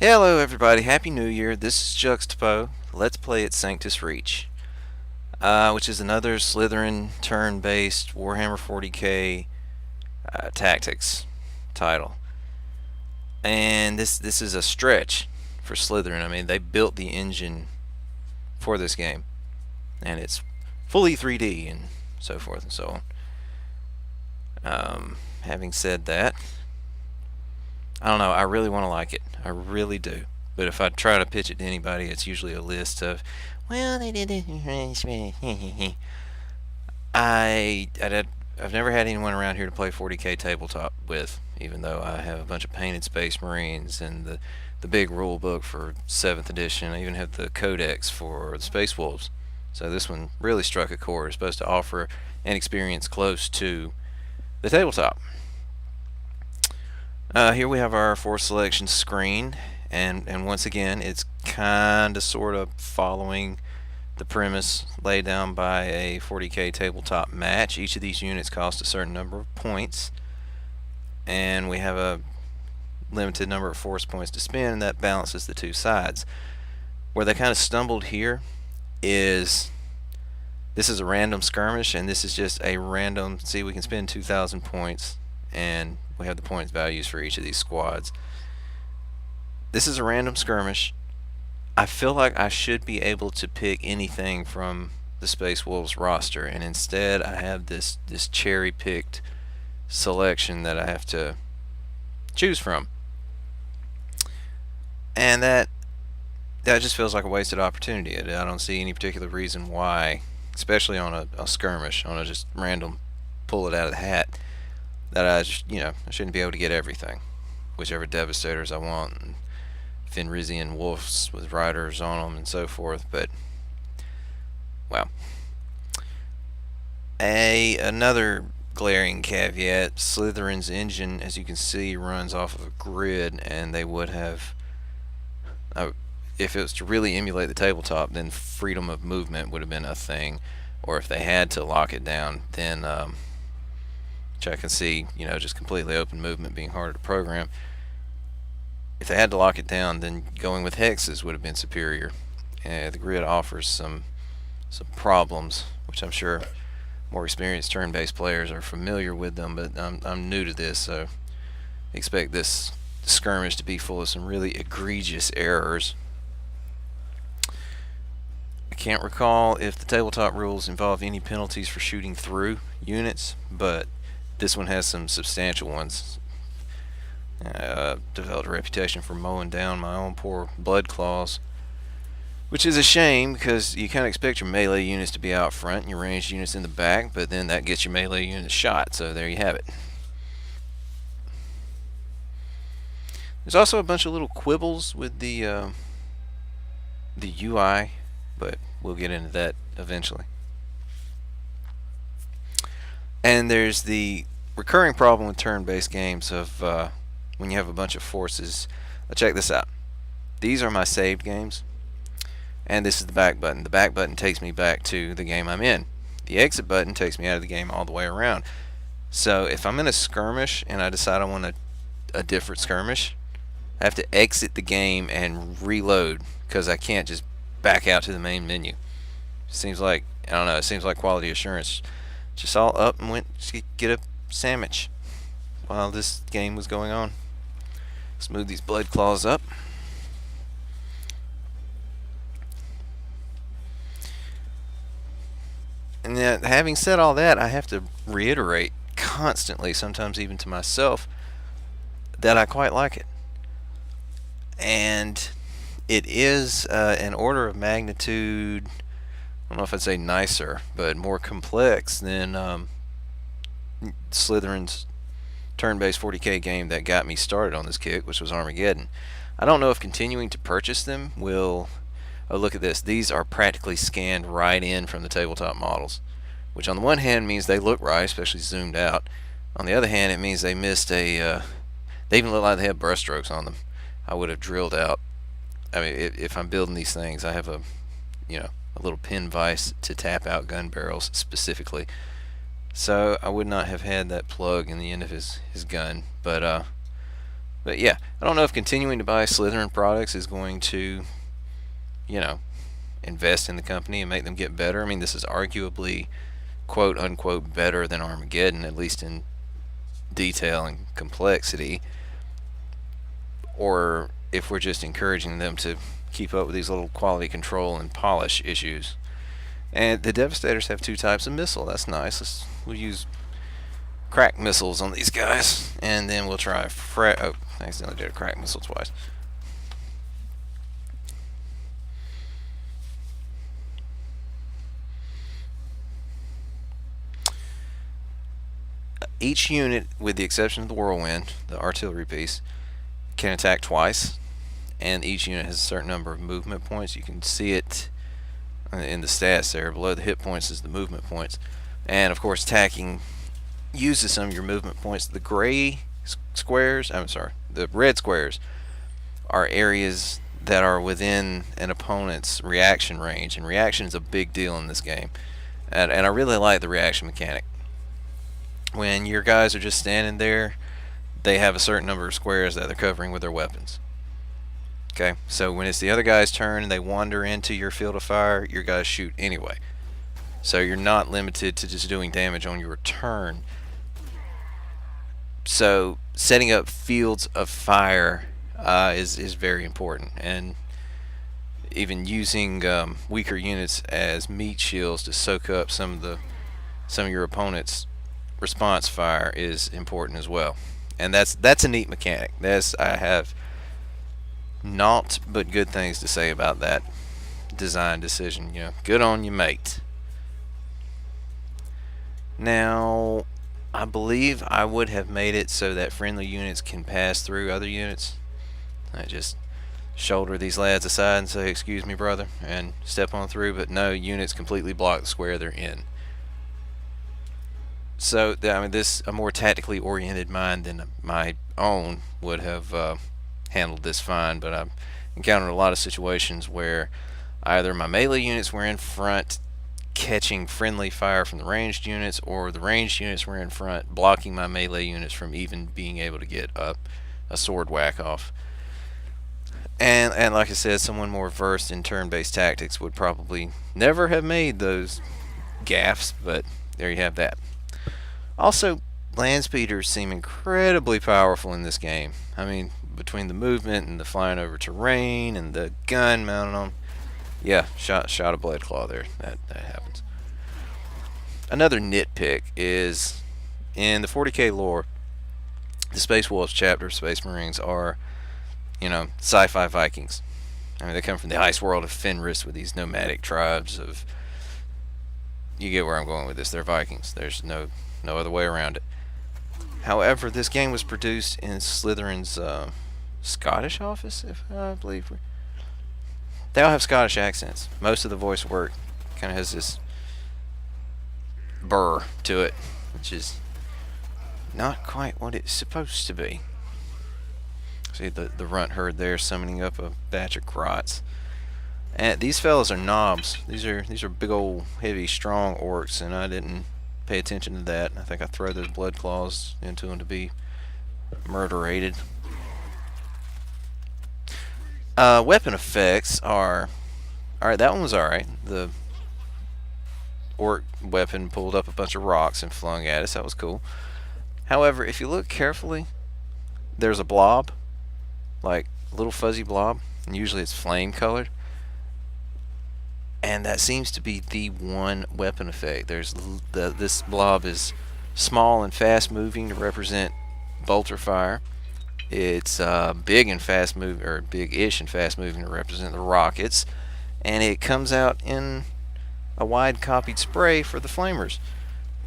Hello everybody, Happy New Year. This is Juxtapo. Let's play at Sanctus Reach, which is another Slitherine turn-based Warhammer 40k tactics title. And this is a stretch for Slitherine. I mean, they built the engine for this game, and it's fully 3D and so forth and so on. Having said that, I don't know. I really want to like it. I really do. But if I try to pitch it to anybody, it's usually a list of, well, they did it. I've never had anyone around here to play 40k tabletop with, even though I have a bunch of painted Space Marines and the big rule book for 7th edition. I even have the codex for the Space Wolves. So this one really struck a chord. It's supposed to offer an experience close to the tabletop. Here we have our force selection screen, and once again, it's kind of sort of following the premise laid down by a 40k tabletop match. Each of these units cost a certain number of points, and we have a limited number of force points to spend, and that balances the two sides. Where they kind of stumbled here is this is a random skirmish, and this is just a random, see, we can spend 2,000 points, and we have the points values for each of these squads. This is a random skirmish. I feel like I should be able to pick anything from the Space Wolves roster, and instead I have this cherry-picked selection that I have to choose from. And that just feels like a wasted opportunity. I don't see any particular reason why, especially on a skirmish, on a just random pull it out of the hat, that I just, I shouldn't be able to get everything. Whichever Devastators I want, and Fenrisian Wolves with riders on them and so forth, but, well. Another glaring caveat, Slitherine's engine, as you can see, runs off of a grid, and they would have, if it was to really emulate the tabletop, then freedom of movement would have been a thing, or if they had to lock it down, then, which I can see, just completely open movement being harder to program. If they had to lock it down, then going with hexes would have been superior. The grid offers some problems, which I'm sure more experienced turn-based players are familiar with them, but I'm new to this, so expect this skirmish to be full of some really egregious errors. I can't recall if the tabletop rules involve any penalties for shooting through units, but this one has some substantial ones. Developed a reputation for mowing down my own poor blood claws, which is a shame because you kind of expect your melee units to be out front and your ranged units in the back, but then that gets your melee units shot, so there you have it. There's also a bunch of little quibbles with the UI, but we'll get into that eventually. And there's the recurring problem with turn-based games of when you have a bunch of forces. Check this out. These are my saved games, and this is the back button. The back button takes me back to the game I'm in. The exit button takes me out of the game all the way around. So if I'm in a skirmish and I decide I want a different skirmish, I have to exit the game and reload because I can't just back out to the main menu. Seems like, I don't know, it seems like quality assurance just all up and went to get a sandwich while this game was going on. Smooth these blood claws up. And then, having said all that, I have to reiterate constantly, sometimes even to myself, that I quite like it. And it is an order of magnitude, I don't know if I'd say nicer, but more complex than Slitherine's turn-based 40k game that got me started on this kick, which was Armageddon. I don't know if continuing to purchase them will... Oh, look at this. These are practically scanned right in from the tabletop models, which on the one hand means they look right, especially zoomed out. On the other hand, it means they missed a... they even look like they have brushstrokes on them. I would have drilled out... I mean, if I'm building these things, I have a little pin vise to tap out gun barrels specifically. So I would not have had that plug in the end of his gun, but But yeah, I don't know if continuing to buy Slitherine products is going to, you know, invest in the company and make them get better. I mean, this is arguably quote unquote better than Armageddon, at least in detail and complexity, or if we're just encouraging them to keep up with these little quality control and polish issues. And the Devastators have 2 types of missile. That's nice. We'll use crack missiles on these guys, and then we'll try oh, I accidentally did a crack missile twice. Each unit, with the exception of the whirlwind, the artillery piece, can attack twice, and each unit has a certain number of movement points. You can see it in the stats there. Below the hit points is the movement points, and of course attacking uses some of your movement points. The gray squares, I'm sorry, the red squares are areas that are within an opponent's reaction range, and reaction is a big deal in this game, and I really like the reaction mechanic. When your guys are just standing there, they have a certain number of squares that they're covering with their weapons. Okay, so when it's the other guy's turn and they wander into your field of fire, your guys shoot anyway. So you're not limited to just doing damage on your turn. So setting up fields of fire is very important, and even using weaker units as meat shields to soak up some of your opponent's response fire is important as well. And that's a neat mechanic. I have naught but good things to say about that design decision. Good on you, mate. Now, I believe I would have made it so that friendly units can pass through other units. I just shoulder these lads aside and say, "Excuse me, brother," and step on through, but no, units completely block the square they're in. So, I mean, a more tactically oriented mind than my own would have handled this fine, but I've encountered a lot of situations where either my melee units were in front catching friendly fire from the ranged units, or the ranged units were in front blocking my melee units from even being able to get a sword whack off. And like I said, someone more versed in turn-based tactics would probably never have made those gaffes, but there you have that. Also, land speeders seem incredibly powerful in this game. I mean, between the movement and the flying over terrain and the gun mounted on, yeah, shot a blade claw there. That happens. Another nitpick is in the 40k lore, the Space Wolves chapter of Space Marines are, sci-fi Vikings. I mean, they come from the ice world of Fenris with these nomadic tribes of. You get where I'm going with this. They're Vikings. There's no other way around it. However, this game was produced in Slytherine's Scottish office, if I believe. They all have Scottish accents. Most of the voice work kind of has this burr to it, which is not quite what it's supposed to be. See the runt herd there summoning up a batch of grots. And these fellas are knobs. These are big old heavy strong orcs, and I didn't pay attention to that. I think I throw those blood claws into them to be murderated. Weapon effects are alright. That one was alright. The orc weapon pulled up a bunch of rocks and flung at us. That was cool. However, if you look carefully, there's a blob, like a little fuzzy blob, and usually it's flame colored. And that seems to be the one weapon effect. This blob is small and fast moving to represent bolter fire. It's big and fast moving, or big-ish and fast moving to represent the rockets, and it comes out in a wide copied spray for the flamers.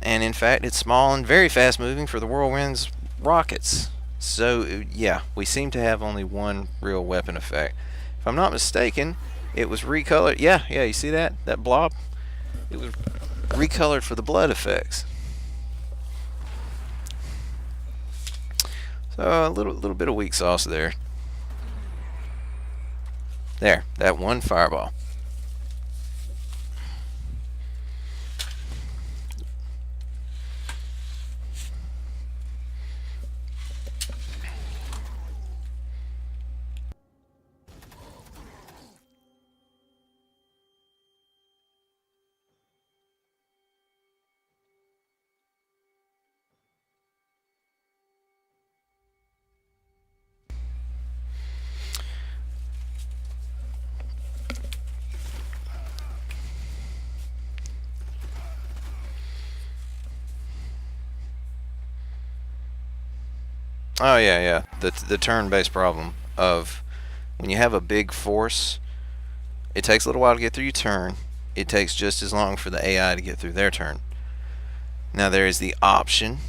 And in fact, it's small and very fast moving for the whirlwind's rockets. So yeah, we seem to have only one real weapon effect. If I'm not mistaken, it was recolored. Yeah, you see that blob? It was recolored for the blood effects. So a little bit of weak sauce there. There, that one fireball. Oh yeah, yeah. The turn-based problem of when you have a big force, it takes a little while to get through your turn. It takes just as long for the AI to get through their turn. Now there is the option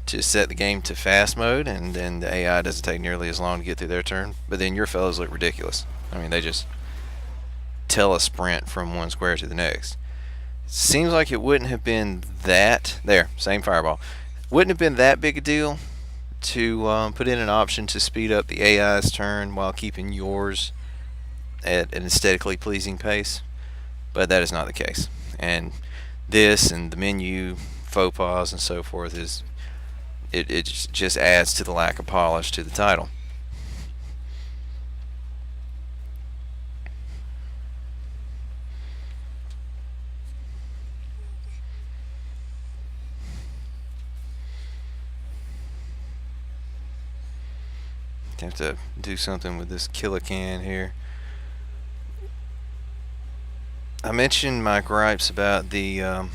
to set the game to fast mode, and then the AI doesn't take nearly as long to get through their turn. But then your fellows look ridiculous. I mean, they just telesprint from one square to the next. Seems like it wouldn't have been that. There, same fireball. Wouldn't have been that big a deal to put in an option to speed up the AI's turn while keeping yours at an aesthetically pleasing pace, but that is not the case. And this and the menu faux pas and so forth is it just adds to the lack of polish to the title. Have to do something with this kilocan here. I mentioned my gripes about the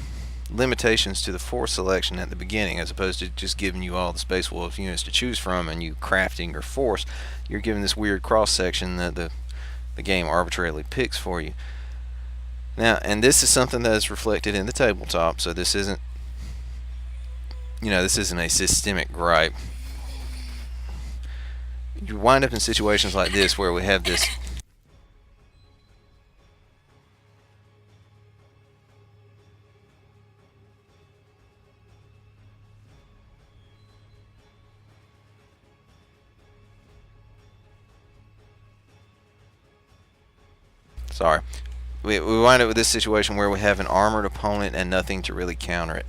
limitations to the force selection at the beginning, as opposed to just giving you all the Space Wolf units to choose from and you crafting your force. You're given this weird cross section that the game arbitrarily picks for you. Now, and this is something that is reflected in the tabletop, so this isn't, this isn't a systemic gripe. You wind up in situations like this where we have this sorry. We wind up with this situation where we have an armored opponent and nothing to really counter it.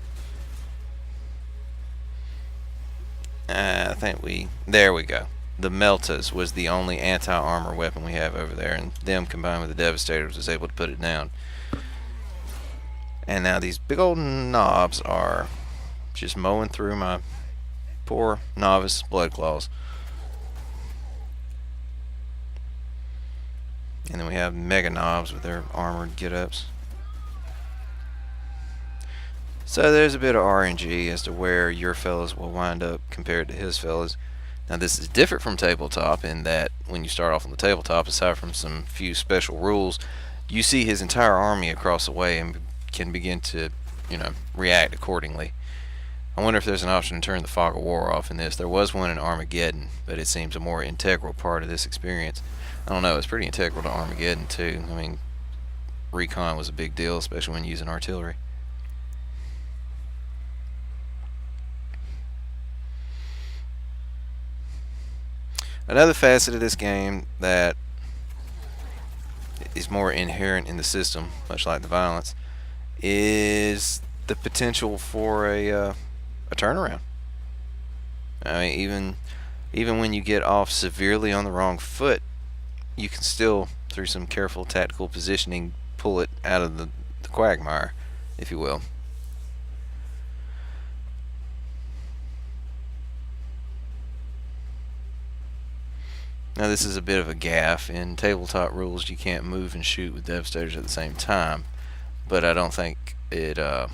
I think there we go. The Meltas was the only anti-armor weapon we have over there, and them combined with the Devastators was able to put it down. And now these big old knobs are just mowing through my poor novice blood claws. And then we have mega knobs with their armored get-ups. So there's a bit of RNG as to where your fellas will wind up compared to his fellas. Now this is different from tabletop in that when you start off on the tabletop, aside from some few special rules, you see his entire army across the way and can begin to, react accordingly. I wonder if there's an option to turn the fog of war off in this. There was one in Armageddon, but it seems a more integral part of this experience. I don't know, it's pretty integral to Armageddon too. I mean, recon was a big deal, especially when using artillery. Another facet of this game that is more inherent in the system, much like the violence, is the potential for a turnaround. I mean, even when you get off severely on the wrong foot, you can still, through some careful tactical positioning, pull it out of the quagmire, if you will. Now this is a bit of a gaffe. In tabletop rules, you can't move and shoot with Devastators at the same time, but I don't think it. I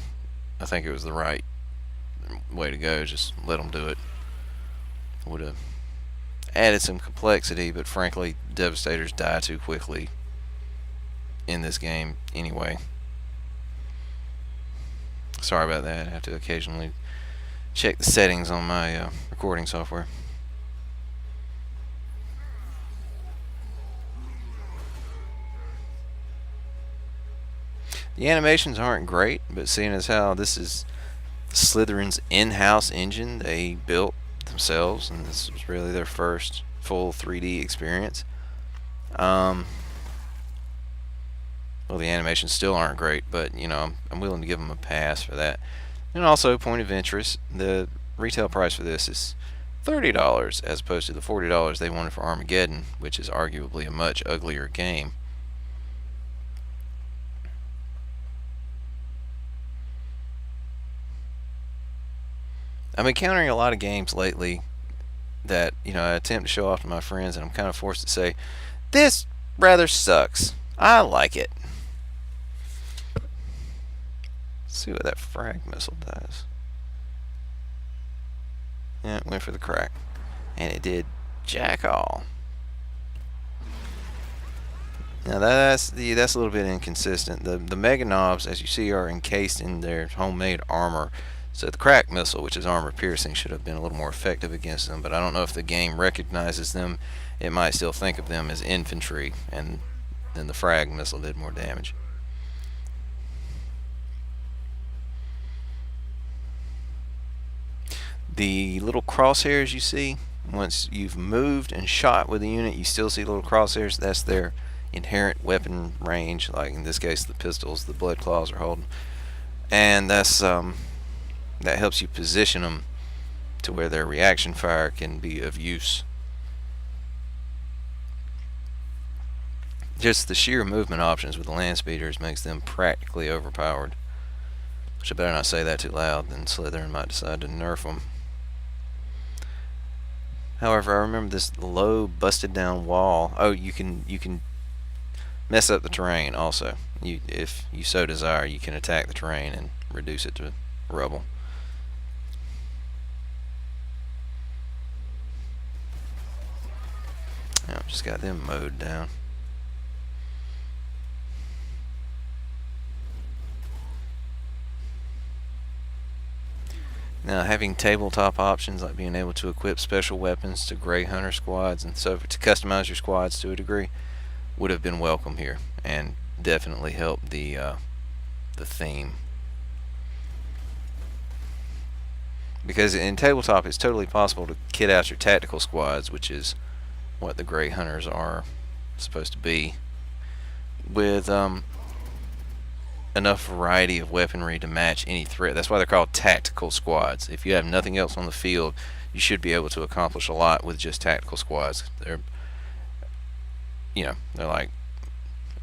think it was the right way to go. Just let them do it. Would have added some complexity, but frankly, Devastators die too quickly in this game anyway. Sorry about that. I have to occasionally check the settings on my recording software. The animations aren't great, but seeing as how this is Slitherine's in-house engine they built themselves, and this was really their first full 3D experience. Well, the animations still aren't great, but I'm willing to give them a pass for that. And also, point of interest, the retail price for this is $30 as opposed to the $40 they wanted for Armageddon, which is arguably a much uglier game. I'm encountering a lot of games lately that I attempt to show off to my friends, and I'm kind of forced to say, this rather sucks. I like it. Let's see what that frag missile does. Yeah, it went for the crack. and it did jack all. Now that's a little bit inconsistent. The mega knobs, as you see, are encased in their homemade armor. So the crack missile, which is armor piercing, should have been a little more effective against them. But I don't know if the game recognizes them. It might still think of them as infantry, and then the frag missile did more damage. The little crosshairs you see, once you've moved and shot with the unit, you still see little crosshairs. That's their inherent weapon range, like in this case the pistols the blood claws are holding, and that's that helps you position them to where their reaction fire can be of use. Just the sheer movement options with the land speeders makes them practically overpowered, which I better not say that too loud, then Slitherine might decide to nerf them. However, I remember this low busted down wall. Oh, you can mess up the terrain also. If you so desire, you can attack the terrain and reduce it to rubble. Now, just got them mowed down. Now, having tabletop options like being able to equip special weapons to Grey Hunter squads and so to customize your squads to a degree would have been welcome here, and definitely helped the theme. Because in tabletop, it's totally possible to kit out your tactical squads, which is what the Grey Hunters are supposed to be, with enough variety of weaponry to match any threat. That's why they're called tactical squads. If you have nothing else on the field, you should be able to accomplish a lot with just tactical squads. They're like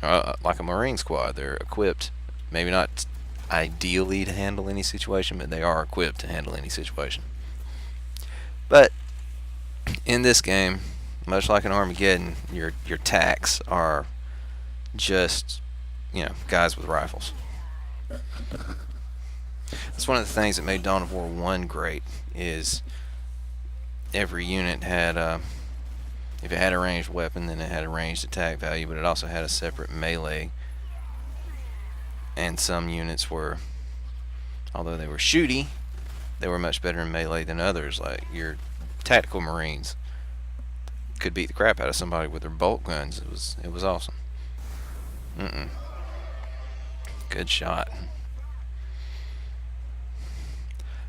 a Marine squad. They're equipped, maybe not ideally to handle any situation, but they are equipped to handle any situation. But in this game, much like in Armageddon, your tacks are just guys with rifles. That's one of the things that made Dawn of War 1 great, is every unit had if it had a ranged weapon, then it had a ranged attack value, but it also had a separate melee. And some units were, although they were shooty, they were much better in melee than others. Like your tactical Marines could beat the crap out of somebody with their bolt guns. It was awesome. Good shot.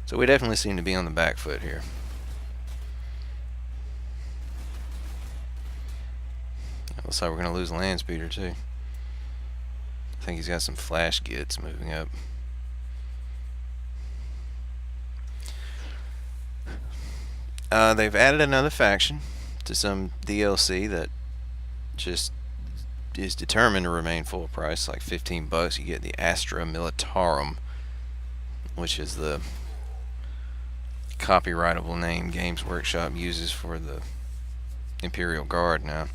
So we definitely seem to be on the back foot here. Looks like we're going to lose land speeder too. I think he's got some flash gits moving up. They've added another faction to some DLC that just is determined to remain full price, like $15. You get the Astra Militarum, which is the copyrightable name Games Workshop uses for the Imperial Guard now.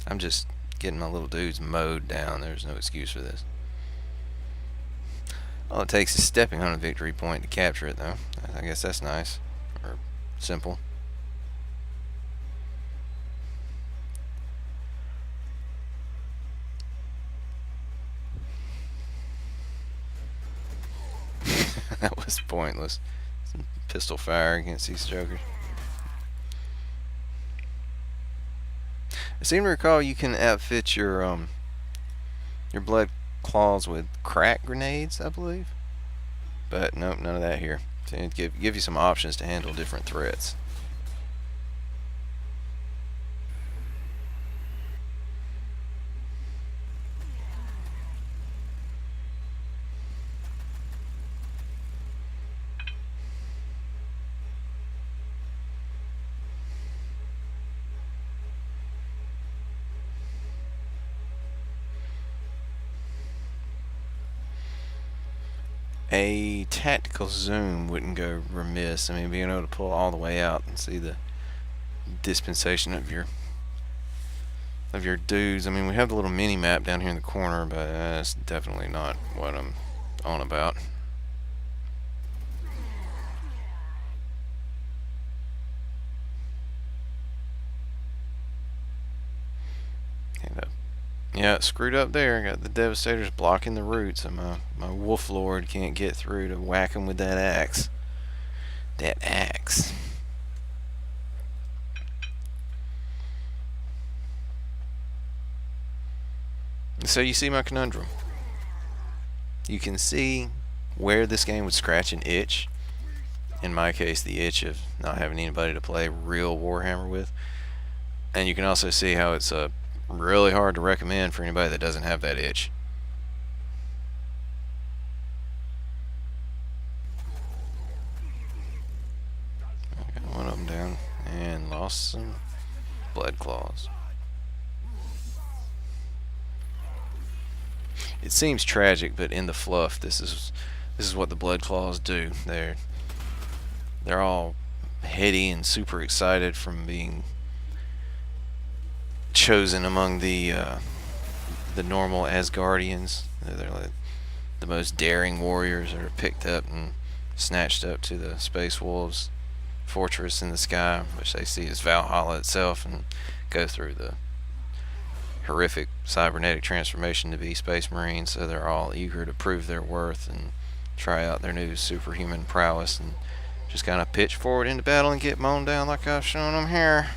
I'm just getting my little dudes mowed down. There's no excuse for this. All it takes is stepping on a victory point to capture it, though. I guess that's nice. Or simple. That was pointless. Some pistol fire against these jokers. I seem to recall you can outfit your blood claws with crack grenades, I believe. But nope, none of that here. So it give you some options to handle different threats. A tactical zoom wouldn't go remiss. I mean, being able to pull all the way out and see the dispensation of your dudes. I mean, we have the little mini map down here in the corner, but that's definitely not what I'm on about. Yeah, screwed up there. Got the Devastators blocking the roots, and my Wolf Lord can't get through to whack him with that axe. That axe. So you see my conundrum. You can see where this game would scratch an itch. In my case, the itch of not having anybody to play real Warhammer with. And you can also see how it's really hard to recommend for anybody that doesn't have that itch. I got one of them down and lost some blood claws. It seems tragic, but in the fluff, this is what the blood claws do. They're all heady and super excited from being chosen among the normal Asgardians. They're like the most daring warriors that are picked up and snatched up to the Space Wolves fortress in the sky, which they see as Valhalla itself, and go through the horrific cybernetic transformation to be Space Marines. So they're all eager to prove their worth and try out their new superhuman prowess, and just kind of pitch forward into battle and get mown down like I've shown them here.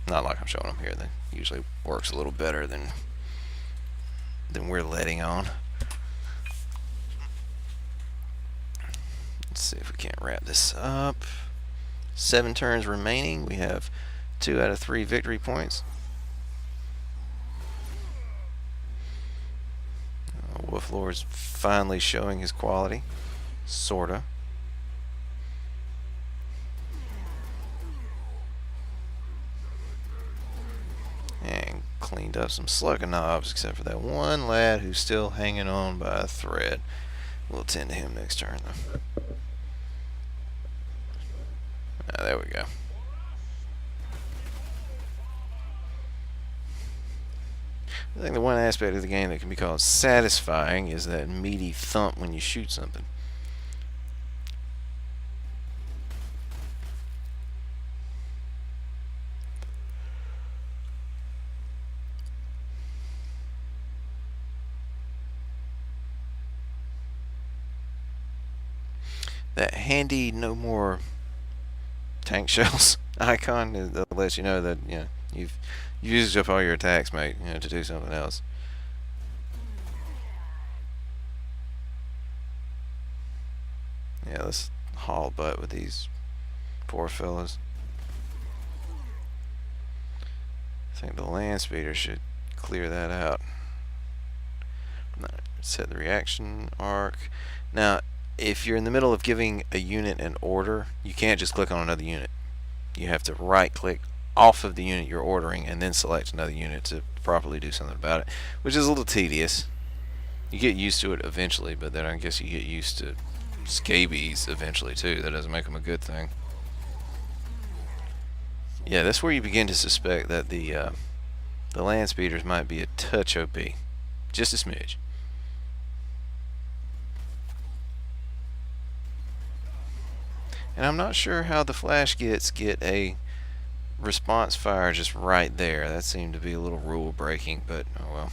Not like I'm showing them here. That usually works a little better than we're letting on. Let's see if we can't wrap this up. 7 turns remaining. We have 2 out of 3 victory points. Wolf Lord's finally showing his quality. Sorta. And cleaned up some slugger knobs, except for that one lad who's still hanging on by a thread. We'll tend to him next turn, though. There we go. I think the one aspect of the game that can be called satisfying is that meaty thump when you shoot something. That handy no more tank shells icon that lets you know that you've used up all your attacks, mate, to do something else. Yeah, let's haul butt with these poor fellas. I think the land speeder should clear that out. Set the reaction arc. Now, if you're in the middle of giving a unit an order, you can't just click on another unit. You have to right click off of the unit you're ordering and then select another unit to properly do something about it, which is a little tedious. You get used to it eventually, but then I guess you get used to scabies eventually too. That doesn't make them a good thing. Yeah, that's where you begin to suspect that the land speeders might be a touch OP, just a smidge. And I'm not sure how the flash get a response fire just right there. That seemed to be a little rule breaking, but oh well.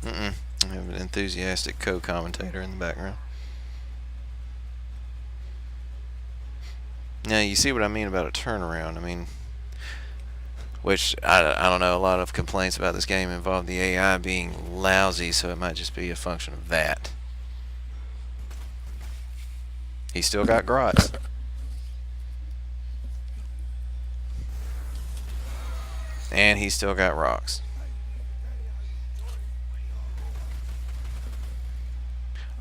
I have an enthusiastic co-commentator in the background. Now, you see what I mean about a turnaround. I mean, which, I don't know, a lot of complaints about this game involve the AI being lousy, so it might just be a function of that. He's still got grots. And he's still got rocks.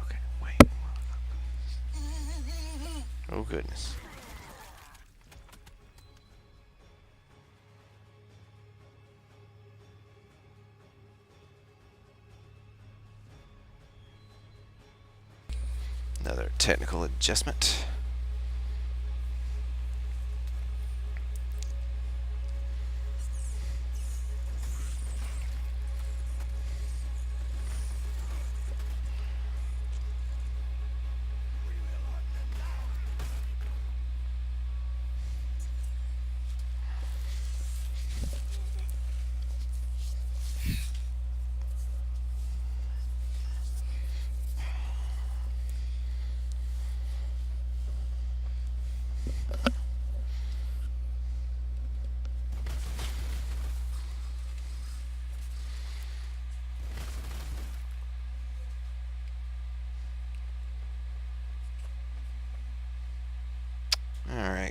Okay, wait. Oh, goodness. Another technical adjustment.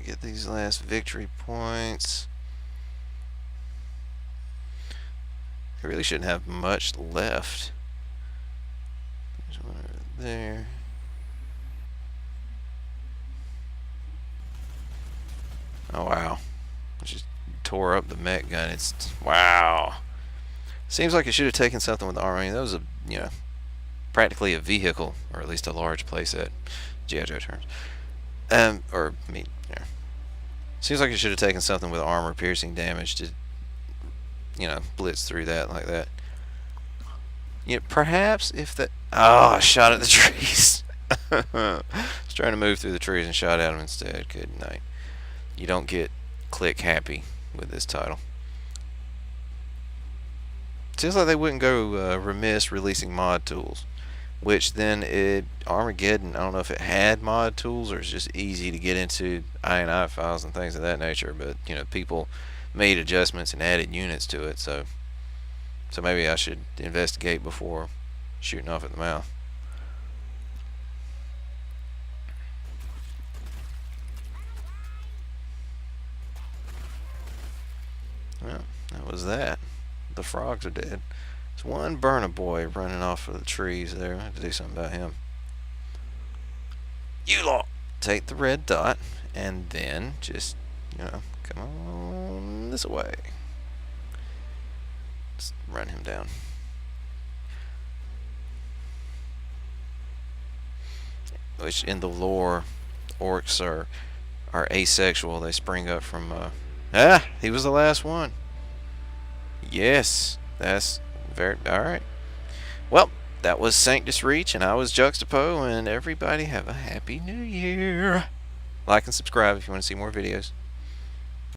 get these last victory points. I really shouldn't have much left. There's one over there. Oh wow. I just tore up the mech gun. It's wow. Seems like it should have taken something with the armor. I mean, that was a, you know, practically a vehicle, or at least a large playset. G.I. Joe terms. Or I mean, yeah. Seems like it should have taken something with armor piercing damage to, you know, blitz through that like that. You know, perhaps if that. Oh, I shot at the trees. I was trying to move through the trees and shot at them instead. Good night. You don't get click happy with this title. Seems like they wouldn't go remiss releasing mod tools, which then Armageddon, I don't know if it had mod tools or it's just easy to get into INI files and things of that nature, but you know, people made adjustments and added units to it, so maybe I should investigate before shooting off at the mouth. Well, that was that. The frogs are dead. There's one burner boy running off of the trees there. I have to do something about him. You lot take the red dot and then just, you know, come on this way. Just run him down. Which in the lore, orcs are asexual. They spring up from he was the last one. Yes, that's very alright. Well, that was Sanctus Reach, and I was Juxtapo, and everybody have a happy new year. Like and subscribe if you want to see more videos.